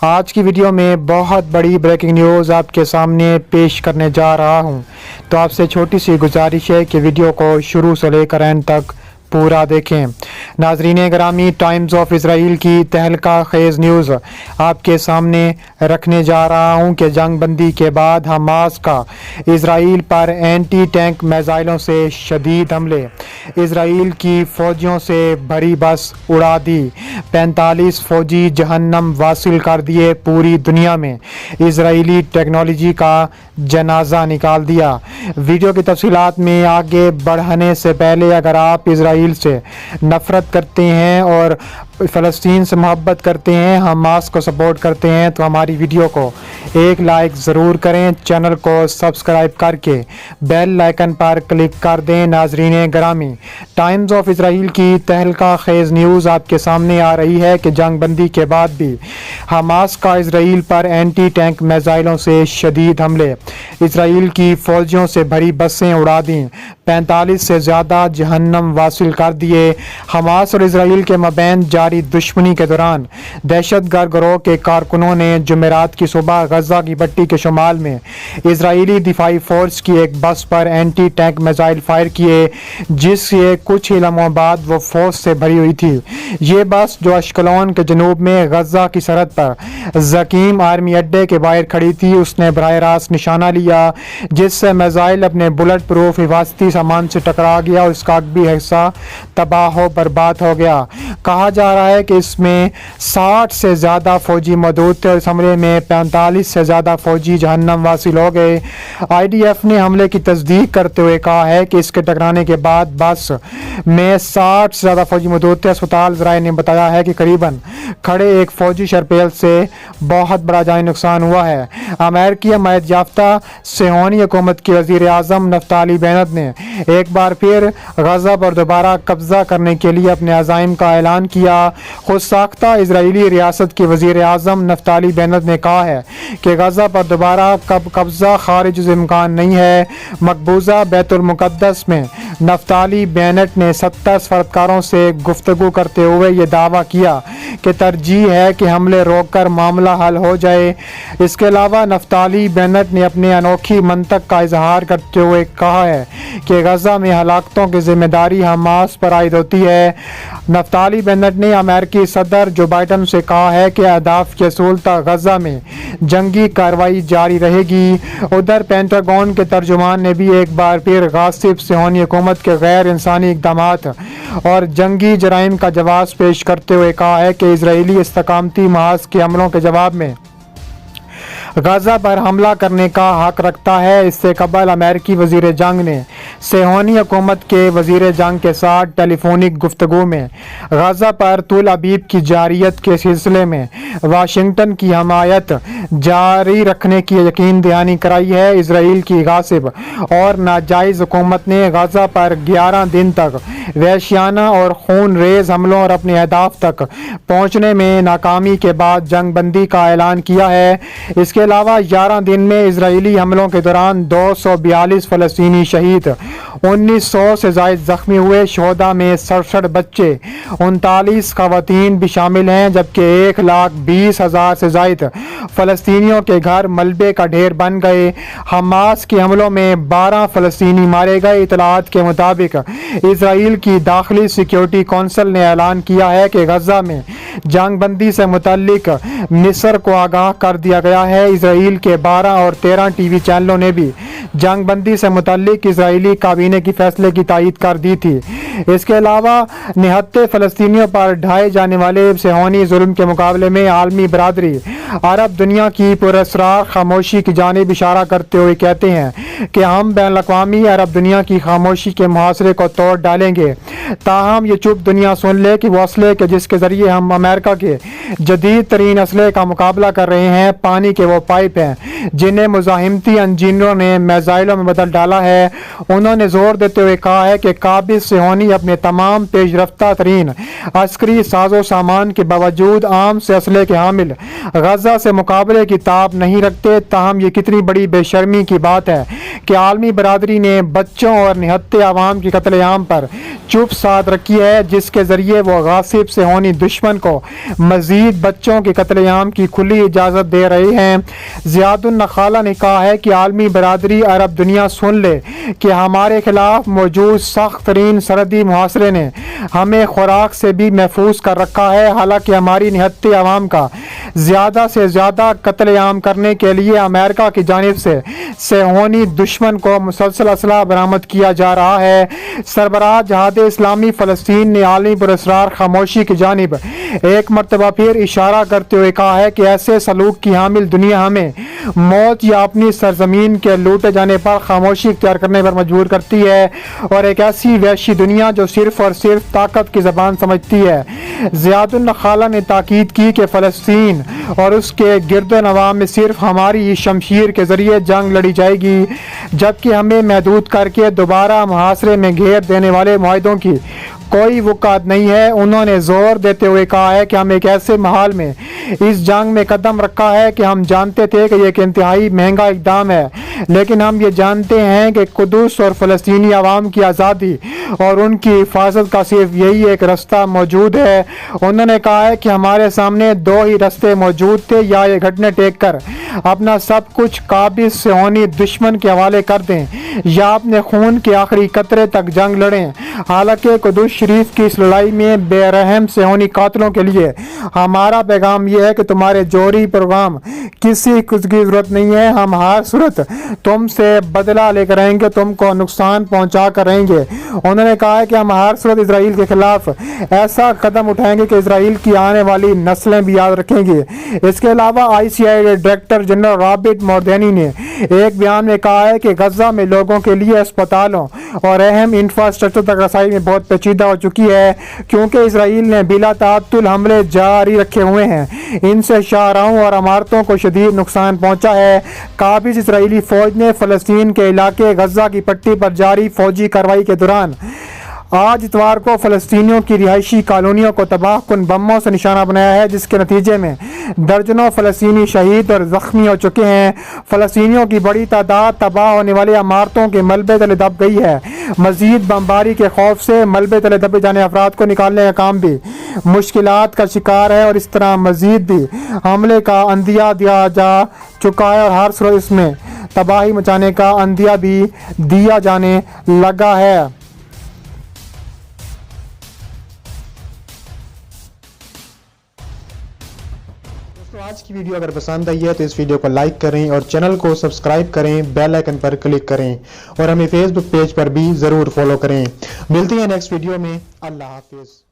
آج کی ویڈیو میں بہت بڑی بریکنگ نیوز آپ کے سامنے پیش کرنے جا رہا ہوں، تو آپ سے چھوٹی سی گزارش ہے کہ ویڈیو کو شروع سے لے کر اینڈ تک پورا دیکھیں۔ ناظرین گرامی، ٹائمز آف اسرائیل کی تہلکہ خیز نیوز آپ کے سامنے رکھنے جا رہا ہوں کہ جنگ بندی کے بعد حماس کا اسرائیل پر اینٹی ٹینک میزائلوں سے شدید حملے، اسرائیل کی فوجیوں سے بھری بس اڑا دی، 45 فوجی جہنم واصل کر دیے، پوری دنیا میں اسرائیلی ٹیکنالوجی کا جنازہ نکال دیا۔ ویڈیو کی تفصیلات میں آگے بڑھنے سے پہلے اگر آپ اسرائیل سے نفرت کرتے ہیں اور فلسطین سے محبت کرتے ہیں، حماس کو سپورٹ کرتے ہیں، تو ہماری ویڈیو کو ایک لائک ضرور کریں، چینل کو سبسکرائب کر کے بیل آئیکن پر کلک کر دیں۔ ناظرین گرامی، ٹائمز آف اسرائیل کی تہلکہ خیز نیوز آپ کے سامنے آ رہی ہے کہ جنگ بندی کے بعد بھی حماس کا اسرائیل پر اینٹی ٹینک میزائلوں سے شدید حملے، اسرائیل کی فوجیوں سے بھری بسیں اڑا دیں، 45 سے زیادہ جہنم واصل کر دیے۔ حماس اور اسرائیل کے مابین جاری دشمنی کے دوران دہشت گرد گروہ کے کارکنوں نے جمعرات کی صبح غزہ کی پٹی کے شمال میں اسرائیلی دفاعی فورس کی ایک بس پر اینٹی ٹینک میزائل فائر کیے، جس سے کچھ ہی لمحوں بعد وہ فوج سے بھری ہوئی تھی۔ یہ بس جو اشکلون کے جنوب میں غزہ کی سرحد پر زکیم آرمی اڈے کے باہر کھڑی تھی، اس نے براہ راست نشانہ لیا، جس سے میزائل اپنے بلٹ پروف حفاظتی سامان سے ٹکرا گیا اور اس کا بھی حصہ تباہ و برباد ہو گیا۔ کہا جا رہا ہے کہ اس میں 60 سے زیادہ فوجی موجود تھے اور اس حملے میں 45 سے زیادہ فوجی جہنم واصل ہو گئے۔ IDF نے حملے کی تصدیق کرتے ہوئے کہا ہے کہ اس کے ٹکرانے کے بعد بس میں 60 سے زیادہ فوجی موجود تھے۔ اسپتال ذرائع نے بتایا ہے کہ قریباً کھڑے ایک فوجی شرپیل سے بہت بڑا جانی نقصان ہوا ہے۔ امریکی حمایت یافتہ صہیونی حکومت کے وزیر اعظم نفتالی بینٹ نے ایک بار پھر غزہ پر دوبارہ قبضہ کرنے کے لیے اپنے عزائم کا اعلان کیا۔ خود ساختہ اسرائیلی ریاست کے وزیر اعظم نفتالی بینٹ نے کہا ہے کہ غزہ پر دوبارہ قبضہ خارج از امکان نہیں ہے۔ مقبوضہ بیت المقدس میں نفتالی بینٹ نے 70 سفارتکاروں سے گفتگو کرتے ہوئے یہ دعویٰ کیا کہ ترجیح ہے کہ حملے روک کر معاملہ حل ہو جائے۔ اس کے علاوہ نفتالی بینٹ نے اپنے انوکھی منطق کا اظہار کرتے ہوئے کہا ہے کہ غزہ میں ہلاکتوں کی ذمہ داری حماس پر عائد ہوتی ہے۔ نفتالی بینٹ نے امریکی صدر جو بائیڈن سے کہا ہے کہ اہداف کے اصول تک غزہ میں جنگی کارروائی جاری رہے گی۔ ادھر پینٹاگون کے ترجمان نے بھی ایک بار پھر غاصب صہیونی حکومت کے غیر انسانی اقدامات اور جنگی جرائم کا جواز پیش کرتے ہوئے کہا ہے کہ اسرائیلی استقامتی محاذ کے حملوں کے جواب میں غزہ پر حملہ کرنے کا حق رکھتا ہے۔ اس سے قبل امریکی وزیر جنگ نے صہیونی حکومت کے وزیر جنگ کے ساتھ ٹیلی فونک گفتگو میں غزہ پر طول ابیب کی جارحیت کے سلسلے میں واشنگٹن کی حمایت جاری رکھنے کی یقین دہانی کرائی ہے۔ اسرائیل کی غاصب اور ناجائز حکومت نے غزہ پر 11 دن تک وحشیانہ اور خون ریز حملوں اور اپنے اہداف تک پہنچنے میں ناکامی کے بعد جنگ بندی کا اعلان کیا ہے۔ اس کے علاوہ 11 دن میں اسرائیلی حملوں کے دوران 242 فلسطینی شہید، 1900 سے زائد زخمی ہوئے۔ شہداء میں 67 بچے، 39 خواتین بھی شامل ہیں، جبکہ 1,20,000 سے زائد فلسطینیوں کے گھر ملبے کا ڈھیر بن گئے۔ حماس کے حملوں میں 12 فلسطینی مارے گئے۔ اطلاعات کے مطابق اسرائیل کی داخلی سیکیورٹی کونسل نے اعلان کیا ہے کہ غزہ میں جنگ بندی سے متعلق مصر کو آگاہ کر دیا گیا ہے۔ اسرائیل کے 12 اور 13 ٹی وی چینلوں نے بھی جنگ بندی سے متعلق اسرائیلی کابینہ کی فیصلے کی تائید کر دی تھی۔ اس کے علاوہ نہتے فلسطینیوں پر ڈھائے جانے والے صہیونی ظلم کے مقابلے میں عالمی برادری عرب دنیا کی پراسرار خاموشی کی جانب اشارہ کرتے ہوئے کہتے ہیں کہ ہم بین الاقوامی عرب دنیا کی خاموشی کے محاصرے کو توڑ ڈالیں گے۔ تاہم یہ چپ دنیا سن لے کہ وہ اسلحے کے جس کے ذریعے ہم امریکہ کے جدید ترین اسلحے کا مقابلہ کر رہے ہیں پانی کے وہ پائپ ہیں جنہیں مزاحمتی انجینئروں نے میزائلوں میں بدل ڈالا ہے۔ انہوں نے زور دیتے ہوئے کہا ہے کہ قابض صہیونی اپنے تمام پیش رفتہ ترین عسکری ساز و سامان کے باوجود عام سے اسلحے کے حامل غزہ سے مقابلے کی تاب نہیں رکھتے۔ تاہم یہ کتنی بڑی بے شرمی کی بات ہے کہ عالمی برادری نے بچوں اور نہتے عوام کے قتل عام پر چپ ساتھ رکھی ہے، جس کے ذریعے وہ غاصب صہیونی دشمن کو مزید بچوں کے قتل عام کی کھلی اجازت دے رہے ہیں۔ زیاد النخالہ نے کہا ہے کہ عالمی برادری، عرب دنیا سن لے کہ ہمارے خلاف موجود سخت ترین سرحدی محاصرے نے ہمیں خوراک سے بھی محفوظ کر رکھا ہے، حالانکہ ہماری نہتے عوام کا زیادہ سے زیادہ قتل عام کرنے کے لیے امریکہ کی جانب سے صہیونی دشمن کو مسلسل اسلحہ برآمد کیا جا رہا ہے۔ سربراہ جہاد اسلامی فلسطین نے عالمی پر اسرار خاموشی کی جانب ایک مرتبہ پھر اشارہ کرتے ہوئے کہا ہے کہ ایسے سلوک کی حامل دنیا ہمیں موت یا اپنی سرزمین کے لوٹے جانے پر خاموشی اختیار کرنے پر مجبور کرتی ہے، اور ایک ایسی وحشی دنیا جو صرف اور صرف طاقت کی زبان سمجھتی ہے۔ زیاد النخالہ نے تاکید کی کہ فلسطین اور اس کے گرد و نواح میں صرف ہماری شمشیر کے ذریعے جنگ لڑی جائے گی، جبکہ ہمیں محدود کر کے دوبارہ محاصرے میں گھیر دینے والے معاہدوں کی کوئی وقعت نہیں ہے۔ انہوں نے زور دیتے ہوئے کہا ہے کہ ہم ایک ایسے محال میں اس جنگ میں قدم رکھا ہے کہ ہم جانتے تھے کہ یہ ایک انتہائی مہنگا اقدام ہے، لیکن ہم یہ جانتے ہیں کہ قدس اور فلسطینی عوام کی آزادی اور ان کی حفاظت کا صرف یہی ایک رستہ موجود ہے۔ انہوں نے کہا ہے کہ ہمارے سامنے دو ہی رستے موجود تھے، یا یہ گھٹنے ٹیک کر اپنا سب کچھ قابض صہیونی دشمن کے حوالے کر دیں، یا اپنے خون کے آخری قطرے تک جنگ لڑیں۔ حالانکہ قدس شریف کی اس لڑائی میں بے رحم صہیونی قاتلوں کے لیے ہمارا پیغام یہ ہے کہ تمہارے جوہری پروگرام کسی کچھ کی ضرورت نہیں ہے، ہم ہر صورت تم سے بدلہ لے کر رہیں گے، تم کو نقصان پہنچا کر رہیں گے۔ انہوں نے کہا ہے کہ ہم ہر صورت اسرائیل کے خلاف ایسا قدم اٹھائیں گے کہ اسرائیل کی آنے والی نسلیں بھی یاد رکھیں گی۔ اس کے علاوہ ICI ڈائریکٹر جنرل رابرٹ موردینی نے ایک بیان میں کہا ہے کہ غزہ میں لوگوں کے لیے اسپتالوں اور اہم انفراسٹرکچر تک رسائی میں بہت پیچیدہ ہو چکی ہے، کیونکہ اسرائیل نے بلا تعطل حملے جاری رکھے ہوئے ہیں۔ ان سے شاہراہوں اور عمارتوں کو شدید نقصان پہنچا ہے۔ قابض اسرائیلی فوج نے فلسطین کے علاقے غزہ کی پٹی پر جاری فوجی کارروائی کے دوران آج اتوار کو فلسطینیوں کی رہائشی کالونیوں کو تباہ کن بموں سے نشانہ بنایا ہے، جس کے نتیجے میں درجنوں فلسطینی شہید اور زخمی ہو چکے ہیں۔ فلسطینیوں کی بڑی تعداد تباہ ہونے والی عمارتوں کے ملبے تلے دب گئی ہے۔ مزید بمباری کے خوف سے ملبے تلے دبے جانے افراد کو نکالنے کا کام بھی مشکلات کا شکار ہے، اور اس طرح مزید بھی حملے کا اندیہ دیا جا چکا ہے، اور ہر صورت اس میں تباہی مچانے کا اندیہ بھی دیا جانے لگا ہے۔ آج کی ویڈیو اگر پسند آئی ہے تو اس ویڈیو کو لائک کریں اور چینل کو سبسکرائب کریں، بیل آئیکن پر کلک کریں، اور ہمیں فیس بک پیج پر بھی ضرور فالو کریں۔ ملتے ہیں نیکسٹ ویڈیو میں۔ اللہ حافظ۔